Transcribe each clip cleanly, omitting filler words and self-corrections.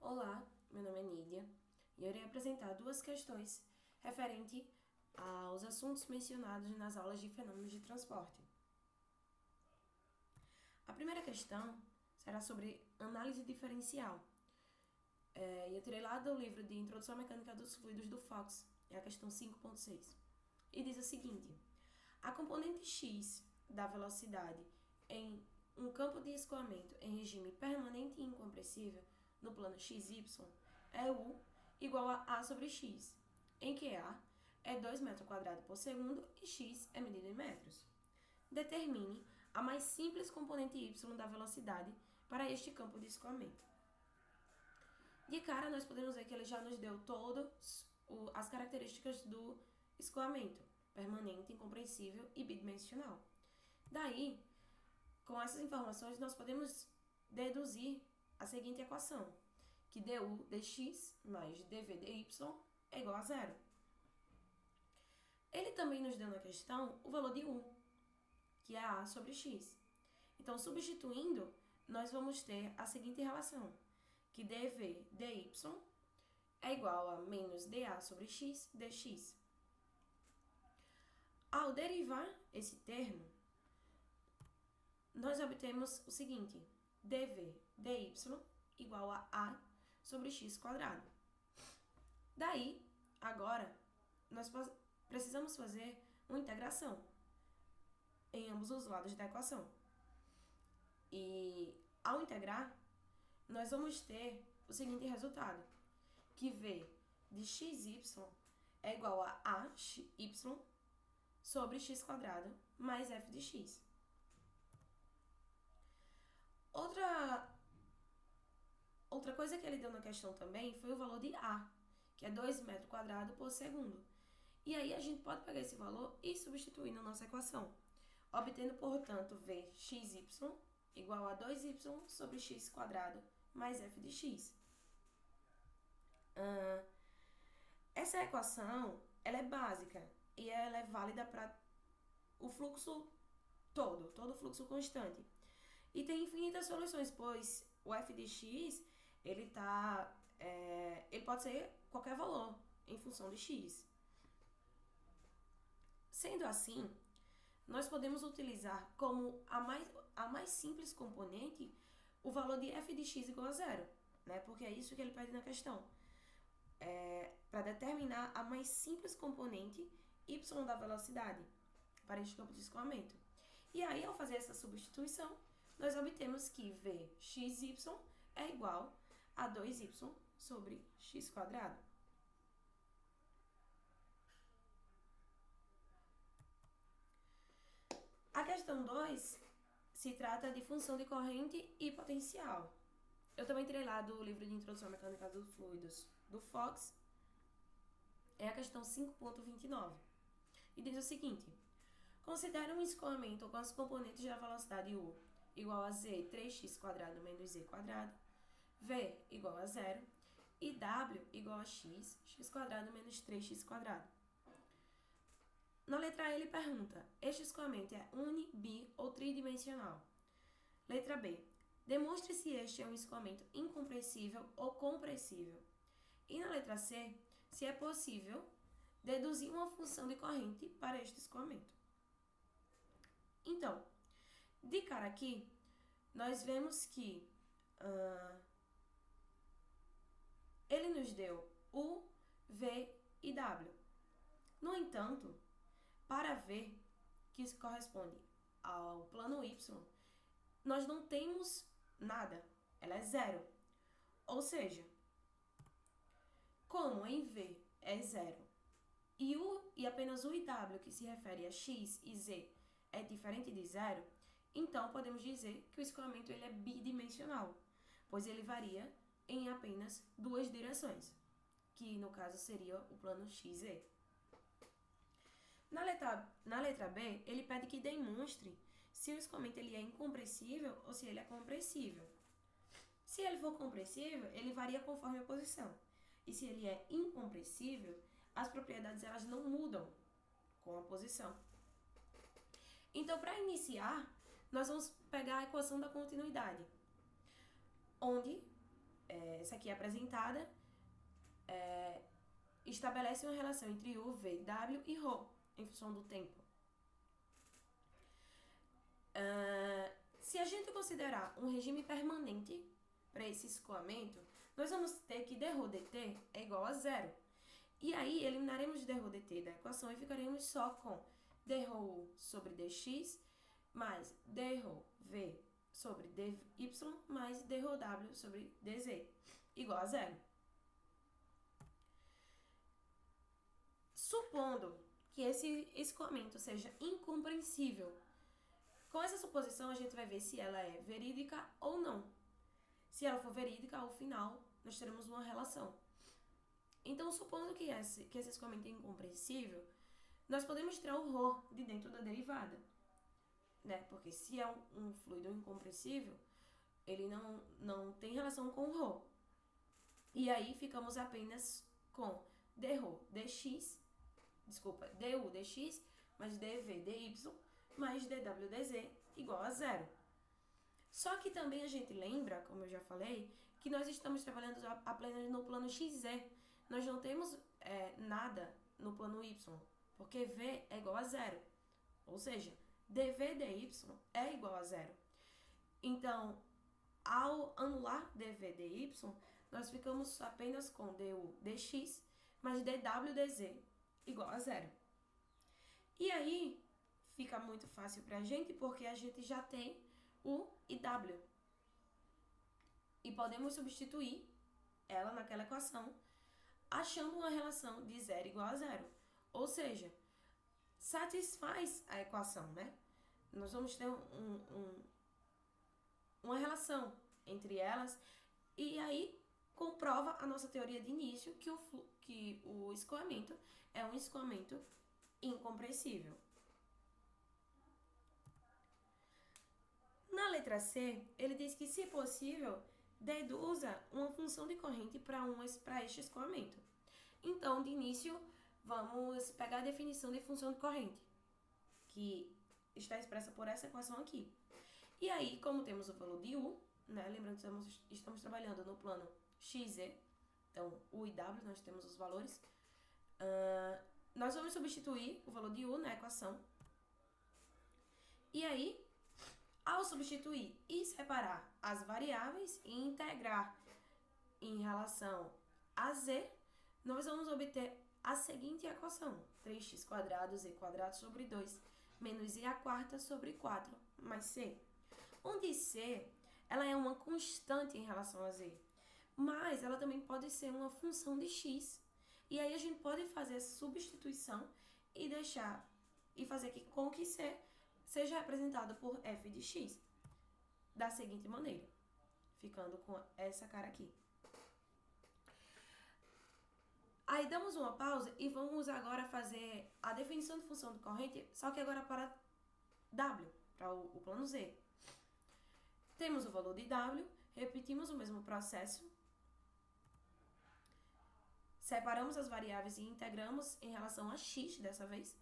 Olá, meu nome é Nídia e eu irei apresentar duas questões referente aos assuntos mencionados nas aulas de fenômenos de transporte. A primeira questão será sobre análise diferencial. Eu tirei lá do livro de Introdução à Mecânica dos Fluidos do Fox, é a questão 5.6. E diz o seguinte: a componente x da velocidade em um campo de escoamento em regime permanente e incompressível no plano xy é U igual a sobre x, em que A é 2 metros quadrados por segundo e x é medido em metros. Determine a mais simples componente y da velocidade para este campo de escoamento. De cara, nós podemos ver que ele já nos deu todas as características do escoamento: permanente, incompressível e bidimensional. Daí, com essas informações, nós podemos deduzir a seguinte equação, que du dx mais dv dy é igual a zero. Ele também nos deu na questão o valor de u, que é a sobre x. Então, substituindo, nós vamos ter a seguinte relação, que dv dy é igual a menos dA sobre x dx. Ao derivar esse termo, nós obtemos o seguinte: dv dy igual a sobre x quadrado. Daí, agora, nós precisamos fazer uma integração em ambos os lados da equação. E, ao integrar, nós vamos ter o seguinte resultado, que v de xy é igual a y sobre x quadrado mais f de x. Outra coisa que ele deu na questão também foi o valor de A, que é 2 metros quadrados por segundo. E aí a gente pode pegar esse valor e substituir na nossa equação, obtendo, portanto, Vxy igual a 2y sobre x quadrado mais f de x. Essa equação ela é básica e ela é válida para o fluxo todo o fluxo constante. E tem infinitas soluções, pois o f de x ele pode ser qualquer valor em função de x. Sendo assim, nós podemos utilizar como a mais simples componente o valor de f de x igual a zero, né? Porque é isso que ele pede na questão. Para determinar a mais simples componente y da velocidade para este campo de escoamento. E aí, ao fazer essa substituição, nós obtemos que Vxy é igual a 2y sobre x quadrado. A questão 2 se trata de função de corrente e potencial. Eu também tirei lá do livro de Introdução à Mecânica dos Fluidos do Fox. É a questão 5.29. E diz o seguinte: considere um escoamento com as componentes da velocidade u igual a z 3x quadrado menos z quadrado, v igual a zero e w igual a x quadrado menos 3x quadrado. Na letra A ele pergunta: este escoamento é uni, bi ou tridimensional? Letra B: demonstre se este é um escoamento incompressível ou compressível. E na letra C, se é possível deduzir uma função de corrente para este escoamento. Então, de cara aqui, nós vemos que ele nos deu U, V e W. No entanto, para V, que isso corresponde ao plano Y, nós não temos nada, ela é zero. Ou seja, como em V é zero e apenas U e W, que se refere a X e Z, é diferente de zero, então podemos dizer que o escoamento ele é bidimensional, pois ele varia em apenas duas direções, que no caso seria o plano XZ. Na letra B, ele pede que demonstre se o escoamento ele é incompressível ou se ele é compressível. Se ele for compressível, ele varia conforme a posição. E se ele é incompressível, as propriedades elas não mudam com a posição. Então, para iniciar, nós vamos pegar a equação da continuidade, onde essa aqui é apresentada, estabelece uma relação entre U, V, W e ρ, em função do tempo. Se a gente considerar um regime permanente para esse escoamento, nós vamos ter que dρ dt é igual a zero. E aí, eliminaremos dρ dt da equação e ficaremos só com dρu sobre dx mais dρv sobre dy mais dρw sobre dz igual a zero. Supondo que esse escoamento seja incompreensível, com essa suposição a gente vai ver se ela é verídica ou não. Se ela for verídica, ao final nós teremos uma relação. Então, supondo que esse escoamento é incompreensível, nós podemos tirar o ρ de dentro da derivada, né? Porque se é um fluido incompressível, ele não tem relação com o ρ. E aí ficamos apenas com du dx mais dv dy mais dw dz igual a zero. Só que também a gente lembra, como eu já falei, que nós estamos trabalhando apenas no plano xz. Nós não temos nada no plano y, porque v é igual a zero. Ou seja, dv dy é igual a zero. Então, ao anular dv dy, nós ficamos apenas com du dx mais dw dz igual a zero. E aí, fica muito fácil pra gente, porque a gente já tem U e W. E podemos substituir ela naquela equação, achando uma relação de zero igual a zero. Ou seja, satisfaz a equação, né? Nós vamos ter uma relação entre elas e aí comprova a nossa teoria de início que o escoamento é um escoamento incompressível. Na letra C, ele diz que, se possível, deduza uma função de corrente para este escoamento. Então, de início, vamos pegar a definição de função de corrente, que está expressa por essa equação aqui. E aí, como temos o valor de U, né, lembrando que estamos trabalhando no plano xz, então U e W, nós temos os valores, nós vamos substituir o valor de U na equação. E aí, ao substituir e separar as variáveis e integrar em relação a z, nós vamos obter a seguinte equação: 3x² z² sobre 2 menos z² sobre 4 mais c. Onde c ela é uma constante em relação a z, mas ela também pode ser uma função de x. E aí a gente pode fazer essa substituição e fazer com que c seja representado por f de x, da seguinte maneira, ficando com essa cara aqui. Aí damos uma pausa e vamos agora fazer a definição de função de corrente, só que agora para W, para o plano Z. Temos o valor de W, repetimos o mesmo processo, separamos as variáveis e integramos em relação a x dessa vez,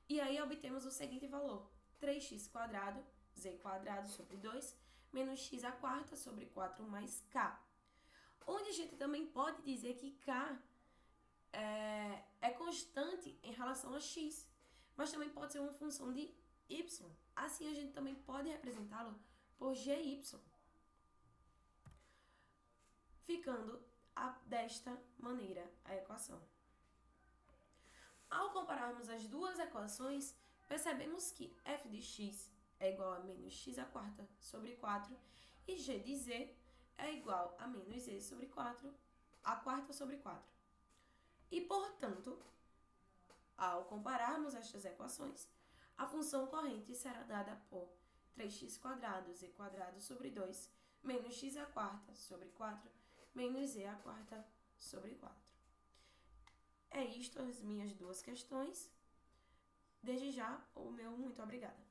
e aí obtemos o seguinte valor: 3x² z² sobre 2 menos x² sobre 4 mais k. Onde a gente também pode dizer que k é constante em relação a x, mas também pode ser uma função de y. Assim a gente também pode representá-lo por gy, ficando desta maneira a equação. Ao compararmos as duas equações, percebemos que f de x é igual a menos x² sobre 4 e g de z é igual a menos z sobre 4, a quarta sobre 4. E, portanto, ao compararmos estas equações, a função corrente será dada por 3x² z² sobre 2 menos x² sobre 4 menos z² sobre 4. É isto as minhas duas questões. Desde já, o meu muito obrigada.